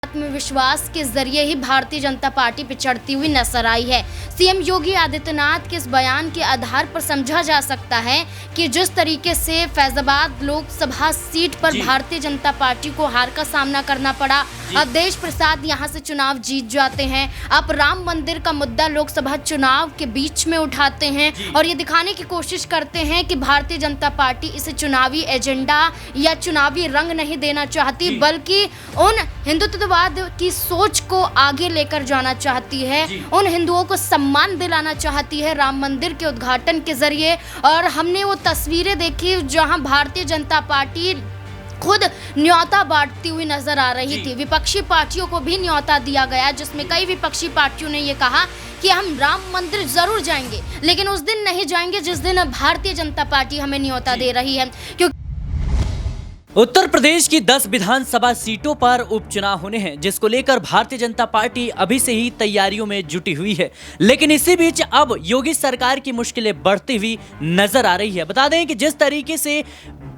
आत्मविश्वास के जरिए ही भारतीय जनता पार्टी पिछड़ती हुई नजर आई है। सीएम योगी आदित्यनाथ के इस बयान के आधार पर समझा जा सकता है कि जिस तरीके से फैजाबाद लोकसभा सीट पर भारतीय जनता पार्टी को हार का सामना करना पड़ा, अवधेश प्रसाद यहां से चुनाव जीत जाते हैं। अब राम मंदिर का मुद्दा लोकसभा चुनाव के बीच में उठाते हैं और ये दिखाने की कोशिश करते हैं कि भारतीय जनता पार्टी इसे चुनावी एजेंडा या चुनावी रंग नहीं देना चाहती, बल्कि उन हिंदुत्ववाद की सोच को आगे लेकर जाना चाहती है, उन हिंदुओं को सम्मान दिलाना चाहती है राम मंदिर के उद्घाटन के जरिए। और हमने वो तस्वीरें देखी जहां भारतीय जनता पार्टी खुद न्योता बांटती हुई नजर आ रही थी। विपक्षी पार्टियों को भी न्योता दिया गया, जिसमें कई विपक्षी पार्टियों ने ये कहा कि हम राम मंदिर जरूर जाएंगे, लेकिन उस दिन नहीं जाएंगे जिस दिन भारतीय जनता पार्टी हमें न्योता दे रही है। क्योंकि उत्तर प्रदेश की 10 विधानसभा सीटों पर उपचुनाव होने हैं, जिसको लेकर भारतीय जनता पार्टी अभी से ही तैयारियों में जुटी हुई है। लेकिन इसी बीच अब योगी सरकार की मुश्किलें बढ़ती हुई नजर आ रही है। बता दें कि जिस तरीके से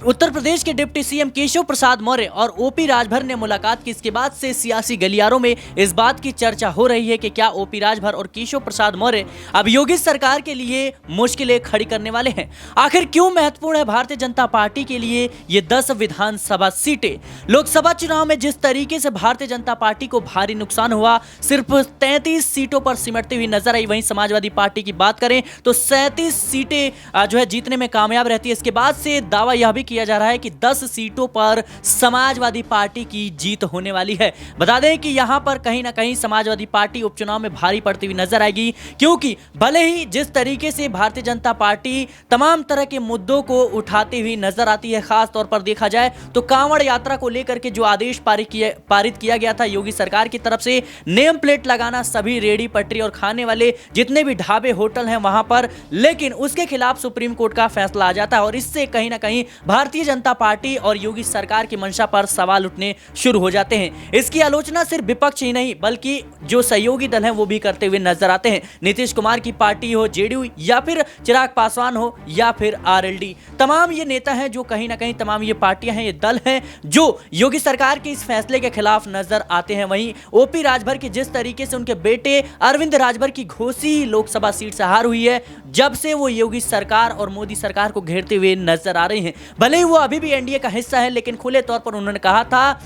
उत्तर प्रदेश के डिप्टी सीएम केशव प्रसाद मौर्य और ओपी राजभर ने मुलाकात की, इसके बाद से सियासी गलियारों में इस बात की चर्चा हो रही है कि क्या ओपी राजभर और केशव प्रसाद मौर्य अब योगी सरकार के लिए मुश्किलें खड़ी करने वाले हैं। आखिर क्यों महत्वपूर्ण है भारतीय जनता पार्टी के लिए ये 10 विधानसभा सीटें? लोकसभा चुनाव में जिस तरीके से भारतीय जनता पार्टी को भारी नुकसान हुआ, सिर्फ 33 सीटों पर सिमटती हुई नजर आई। वहीं समाजवादी पार्टी की बात करें तो 37 सीटें जो है जीतने में कामयाब रहती है। इसके बाद से दावा यह भी किया जा रहा है कि 10 सीटों पर समाजवादी पार्टी की जीत होने वाली है। बता दें कि यहां पर कहीं ना कहीं समाजवादी पार्टी उपचुनाव में भारी पड़ती हुई नजर आएगी, क्योंकि भले ही जिस तरीके से भारतीय जनता पार्टी तमाम तरह के मुद्दों को उठाती हुई नजर आती है, खास तौर पर देखा जाए तो कांवड़ यात्रा को लेकर के जो आदेश पारित किया गया था योगी सरकार की तरफ से, नेम प्लेट लगाना सभी रेडी पटरी और खाने वाले जितने भी ढाबे होटल हैं वहां पर, लेकिन उसके खिलाफ सुप्रीम कोर्ट का फैसला आ जाता है और इससे कहीं ना कहीं भारतीय जनता पार्टी और योगी सरकार की मंशा पर सवाल उठने शुरू हो जाते हैं। इसकी आलोचना सिर्फ विपक्ष ही नहीं बल्कि जो सहयोगी दल हैं वो भी करते हुए नजर आते हैं। नीतीश कुमार की पार्टी हो, जेडीयू या फिर चिराग पासवान हो या फिर आरएलडी, तमाम ये नेता हैं जो कहीं ना कहीं, तमाम ये पार्टियां हैं, ये दल हैं जो योगी सरकार के इस फैसले के खिलाफ नजर आते हैं। वहीं ओपी राजभर की जिस तरीके से उनके बेटे अरविंद राजभर की घोसी लोकसभा सीट से हार हुई है, जब से वो योगी सरकार और मोदी सरकार को घेरते हुए नजर आ रहे हैं। भले ही वो अभी भी एनडीए का हिस्सा है, लेकिन खुले तौर पर उन्होंने कहा था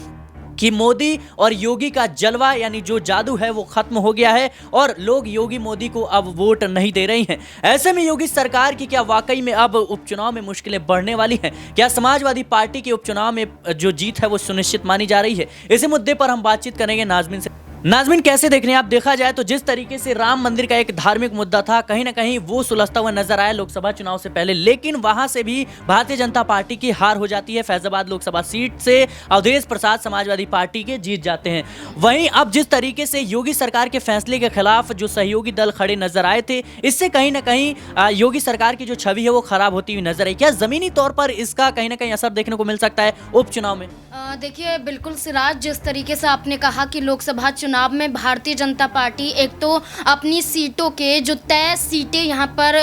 कि मोदी और योगी का जलवा यानी जो जादू है वो खत्म हो गया है और लोग योगी मोदी को अब वोट नहीं दे रही हैं। ऐसे में योगी सरकार की क्या वाकई में अब उपचुनाव में मुश्किलें बढ़ने वाली हैं? क्या समाजवादी पार्टी के उपचुनाव में जो जीत है वो सुनिश्चित मानी जा रही है? इसी मुद्दे पर हम बातचीत करेंगे नाजमीन से। नाजमीन, कैसे देख रहे हैं आप? देखा जाए तो जिस तरीके से राम मंदिर का एक धार्मिक मुद्दा था, कहीं ना कहीं वो सुलझता हुआ नजर आया लोकसभा चुनाव से पहले, लेकिन वहां से भी भारतीय जनता पार्टी की हार हो जाती है। फैजाबाद लोकसभा सीट से अवधेश प्रसाद समाजवादी पार्टी के जीत जाते हैं। वहीं अब जिस तरीके से योगी सरकार के फैसले के खिलाफ जो सहयोगी दल खड़े नजर आए थे, इससे कहीं ना कहीं योगी सरकार की जो छवि है वो खराब होती हुई नजर आई। क्या जमीनी तौर पर इसका कहीं ना कहीं असर देखने को मिल सकता है उपचुनाव में? देखिए, बिल्कुल सिराज, जिस तरीके से आपने कहा कि लोकसभा चुनाव में भारतीय जनता पार्टी एक तो अपनी सीटों के जो तय सीटें यहाँ पर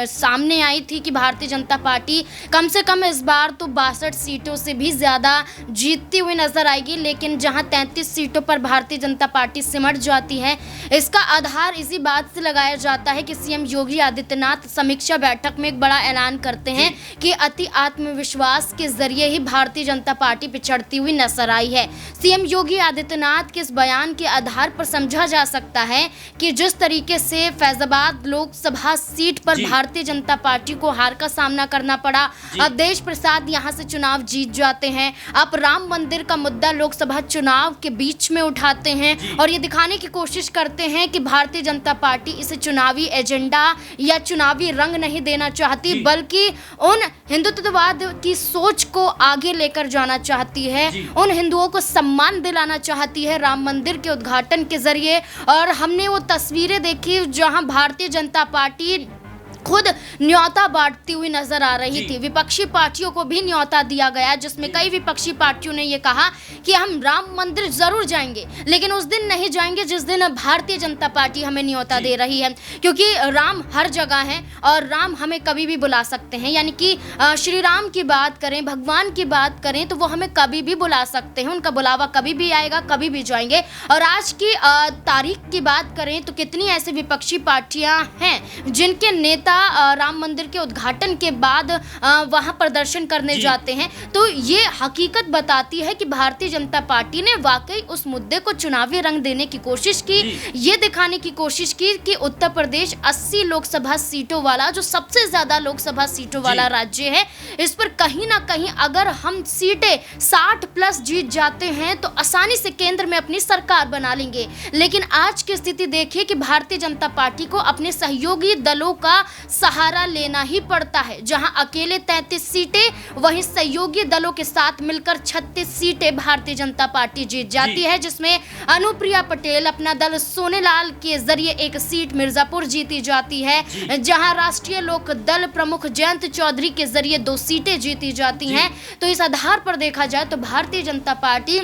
सामने आई थी कि भारतीय जनता पार्टी कम से कम इस बार तो 62 सीटों से भी ज़्यादा जीतती हुई नजर आएगी, लेकिन जहाँ 33 सीटों पर भारतीय जनता पार्टी सिमट जाती है, इसका आधार इसी बात से लगाया जाता है कि सीएम योगी आदित्यनाथ समीक्षा बैठक में एक बड़ा ऐलान करते हैं कि अति आत्मविश्वास के जरिए ही भारतीय जनता पार्टी पिछड़ती हुई नजर आई है। सीएम योगी आदित्यनाथ के इस बयान के आधार पर समझा जा सकता है कि जिस तरीके से फैजाबाद लोकसभा सीट पर भारतीय जनता पार्टी को हार का सामना करना पड़ा, अवधेश प्रसाद यहां से चुनाव जीत जाते हैं। अब राम मंदिर का मुद्दा लोकसभा चुनाव के बीच में उठाते हैं और ये दिखाने की कोशिश करते हैं कि भारतीय जनता पार्टी इसे चुनावी एजेंडा या चुनावी रंग नहीं देना चाहती, बल्कि उन हिंदुत्ववाद की सोच को आगे लेकर जाना चाहती है, उन हिंदुओं को सम्मान दिलाना चाहती है राम मंदिर के उद्घाटन के जरिए। और हमने वो तस्वीरें देखी जहां भारतीय जनता पार्टी खुद न्योता बांटती हुई नजर आ रही थी। विपक्षी पार्टियों को भी न्योता दिया गया, जिसमें कई विपक्षी पार्टियों ने ये कहा कि हम राम मंदिर जरूर जाएंगे, लेकिन उस दिन नहीं जाएंगे जिस दिन भारतीय जनता पार्टी हमें न्योता दे रही है, क्योंकि राम हर जगह है और राम हमें कभी भी बुला सकते हैं। यानी कि श्री राम की बात करें, भगवान की बात करें, तो वो हमें कभी भी बुला सकते हैं, उनका बुलावा कभी भी आएगा, कभी भी जाएंगे। और आज की तारीख की बात करें तो कितनी ऐसी विपक्षी पार्टियां हैं जिनके नेता राम मंदिर के उद्घाटन के बाद वहां प्रदर्शन करने जाते हैं। तो ये हकीकत बताती है कि भारतीय जनता पार्टी ने वाकई उस मुद्दे को चुनावी रंग देने की कोशिश की, ये दिखाने की कोशिश की कि उत्तर प्रदेश 80 लोकसभा सीटों वाला, जो सबसे ज्यादा लोकसभा सीटों वाला राज्य है, इस पर कहीं ना कहीं अगर हम सीटें 60 प्लस जीत जाते हैं तो आसानी से केंद्र में अपनी सरकार बना लेंगे। लेकिन आज की स्थिति देखिए कि भारतीय जनता पार्टी को अपने सहयोगी दलों का सहारा लेना ही पड़ता है। जहां अकेले 33 सीटें, वहीं सहयोगी दलों के साथ मिलकर 36 सीटें भारतीय जनता पार्टी जीत जाती है, जिसमें अनुप्रिया पटेल अपना दल सोनेलाल के जरिए एक सीट मिर्जापुर जीती जाती है, जहां राष्ट्रीय लोक दल प्रमुख जयंत चौधरी के जरिए 2 सीटें जीती जाती हैं। तो इस आधार पर देखा जाए तो भारतीय जनता पार्टी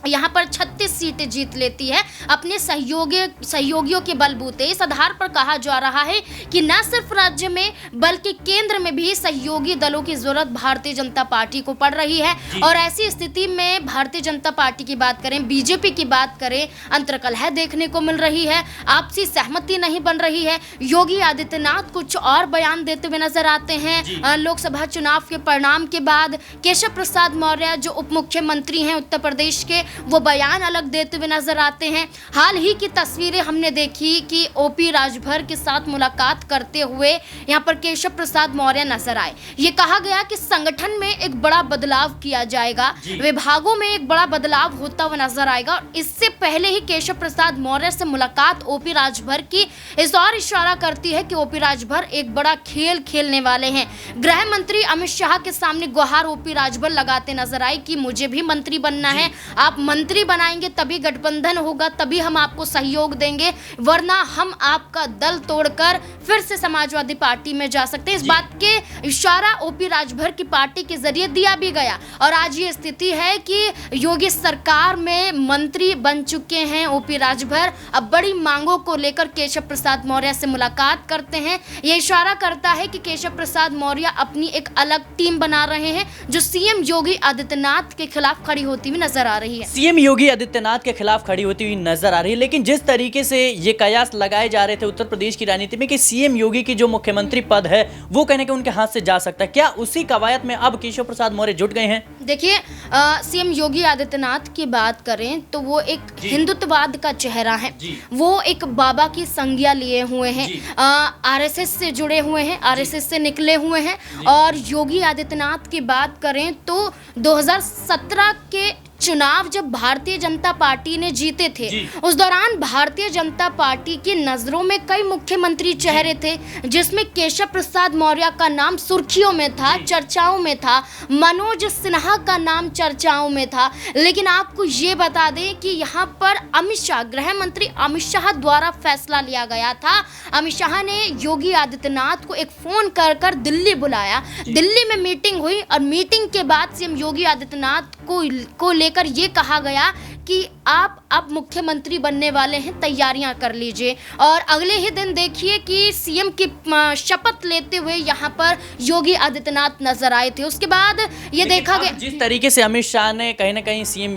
यहाँ पर 36 सीटें जीत लेती है अपने सहयोगियों के बलबूते। इस आधार पर कहा जा रहा है कि न सिर्फ राज्य में बल्कि केंद्र में भी सहयोगी दलों की जरूरत भारतीय जनता पार्टी को पड़ रही है। और ऐसी स्थिति में भारतीय जनता पार्टी की बात करें, बीजेपी की बात करें, अंतर्कलह देखने को मिल रही है, आपसी सहमति नहीं बन रही है। योगी आदित्यनाथ कुछ और बयान देते हुए नजर आते हैं। लोकसभा चुनाव के परिणाम के बाद केशव प्रसाद मौर्य जो उप मुख्यमंत्री हैं उत्तर प्रदेश के, वो बयान अलग देते हुए नजर आते हैं। हाल ही की तस्वीरें हमने देखी कि ओपी राजभर के साथ मुलाकात करते हुए यहां पर केशव प्रसाद मौर्य नजर आए। ये कहा गया कि संगठन में एक बड़ा बदलाव किया जाएगा, विभागों में एक बड़ा बदलाव होता हुआ नजर आएगा। और इससे पहले ही केशव प्रसाद मौर्य से मुलाकात ओपी राजभर की इस और इशारा करती है कि ओपी राजभर एक बड़ा खेल खेलने वाले हैं। गृह मंत्री अमित शाह के सामने गुहार ओपी राजभर लगाते नजर आए कि मुझे भी मंत्री बनना है, आप मंत्री बनाएंगे तभी गठबंधन होगा, तभी हम आपको सहयोग देंगे, वरना हम आपका दल तोड़कर फिर से समाजवादी पार्टी में जा सकते हैं। इस बात के इशारा ओपी राजभर की पार्टी के जरिए दिया भी गया। और आज ये स्थिति है कि योगी सरकार में मंत्री बन चुके हैं ओपी राजभर। अब बड़ी मांगों को लेकर केशव प्रसाद मौर्य से मुलाकात करते हैं। ये इशारा करता है कि केशव प्रसाद मौर्य अपनी एक अलग टीम बना रहे हैं जो सीएम योगी आदित्यनाथ के खिलाफ खड़ी होती हुई नजर आ रही है। सीएम योगी आदित्यनाथ के खिलाफ खड़ी होती हुई नजर आ रही है। लेकिन जिस तरीके से ये कयास लगाए जा रहे थे उत्तर प्रदेश की राजनीति में कि सीएम योगी की जो मुख्यमंत्री पद है वो कहने के उनके हाथ से जा सकता है, क्या उसी कवायद में अब केशव प्रसाद मौर्य जुट गए हैं? देखिए, सीएम योगी आदित्यनाथ की बात करें तो वो एक हिंदुत्ववाद का चेहरा है, वो एक बाबा की संज्ञा लिए हुए हैं, आरएसएस से जुड़े हुए हैं, आरएसएस से निकले हुए हैं। और योगी आदित्यनाथ की बात करें तो 2017 के चुनाव जब भारतीय जनता पार्टी ने जीते थे, उस दौरान भारतीय जनता पार्टी की नजरों में कई मुख्यमंत्री चेहरे थे, जिसमें केशव प्रसाद मौर्य का नाम सुर्खियों में था, चर्चाओं में था, मनोज सिन्हा का नाम चर्चाओं में था। लेकिन आपको ये बता दें कि यहाँ पर अमित शाह, गृह मंत्री अमित शाह द्वारा फैसला लिया गया था। अमित शाह ने योगी आदित्यनाथ को एक फोन कर दिल्ली बुलाया, दिल्ली में मीटिंग हुई और मीटिंग के बाद सीएम योगी आदित्यनाथ को लेकर ये कहा गया कि आप अब मुख्यमंत्री बनने वाले हैं, तैयारियां कर लीजिए। और अगले ही दिन देखिए कि सीएम की शपथ लेते हुए यहाँ पर योगी आदित्यनाथ नजर आए थे। उसके बाद ये देखा गया जिस तरीके से अमित शाह ने कहीं ना कहीं सीएम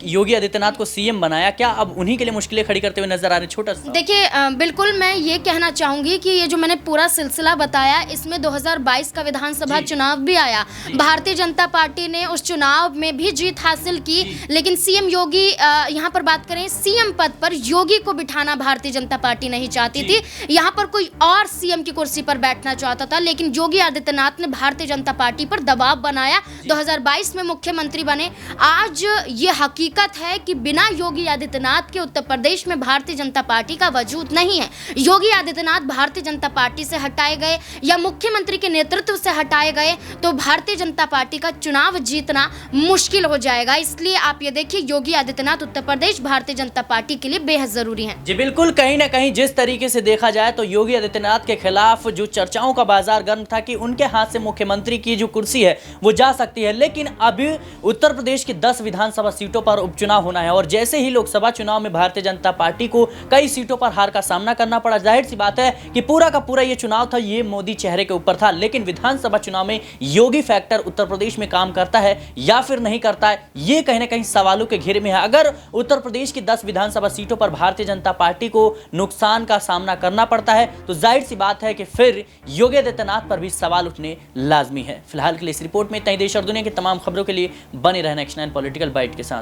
योगी आदित्यनाथ को सीएम बनाया, क्या अब उन्हीं के लिए मुश्किलें खड़ी करते हुए नजर आ रहे? छोटा सा देखिए, बिल्कुल मैं ये कहना चाहूंगी कि ये जो मैंने पूरा सिलसिला बताया, इसमें 2022 का विधानसभा चुनाव भी आया। भारतीय जनता पार्टी ने उस चुनाव में भी जीत हासिल की, लेकिन सीएम योगी, यहाँ पर बात करें सीएम पद पर योगी को बिठाना भारतीय जनता पार्टी नहीं चाहती थी। यहाँ पर कोई और सीएम की कुर्सी पर बैठना चाहता था, लेकिन योगी आदित्यनाथ ने भारतीय जनता पार्टी पर दबाव बनाया, 2022 में मुख्यमंत्री बने। आज ये हकीकत है कि बिना योगी आदित्यनाथ के उत्तर प्रदेश में भारतीय जनता पार्टी का वजूद नहीं है। योगी आदित्यनाथ भारतीय जनता पार्टी से हटाए गए या मुख्यमंत्री के नेतृत्व से हटाए गए तो भारतीय जनता पार्टी का चुनाव जीतना मुश्किल हो जाएगा। इसलिए आप ये देखिए, योगी आदित्यनाथ उत्तर प्रदेश भारतीय जनता पार्टी के लिए बेहद जरूरी हैं। जी बिल्कुल, कहीं ना कहीं जिस तरीके से देखा जाए तो योगी आदित्यनाथ के खिलाफ जो चर्चाओं का बाजार गर्म था कि उनके हाथ से मुख्यमंत्री की जो कुर्सी है वो जा सकती है, लेकिन अभी उत्तर प्रदेश की 10 विधानसभा सीटों पर उपचुनाव होना है और जैसे ही लोकसभा चुनाव में भारतीय जनता पार्टी को कई सीटों पर हार का सामना करना पड़ा। जाहिर सी बात है कि पूरा का पूरा ये चुनाव था, ये मोदी चेहरे के ऊपर था, लेकिन विधानसभा चुनाव में योगी फैक्टर उत्तर प्रदेश में काम करता है या फिर नहीं करता है, ये कहीं ना कहीं सवालों के घेरे में है। अगर उत्तर प्रदेश की 10 विधानसभा सीटों पर भारतीय जनता पार्टी को नुकसान का सामना करना पड़ता है तो जाहिर सी बात है कि फिर योगी आदित्यनाथ पर भी सवाल उठने लाजमी है। फिलहाल के लिए इस रिपोर्ट में इतना ही। देश और दुनिया की तमाम खबरों के लिए बने रहना Next 9 पॉलिटिकल बाइट के साथ।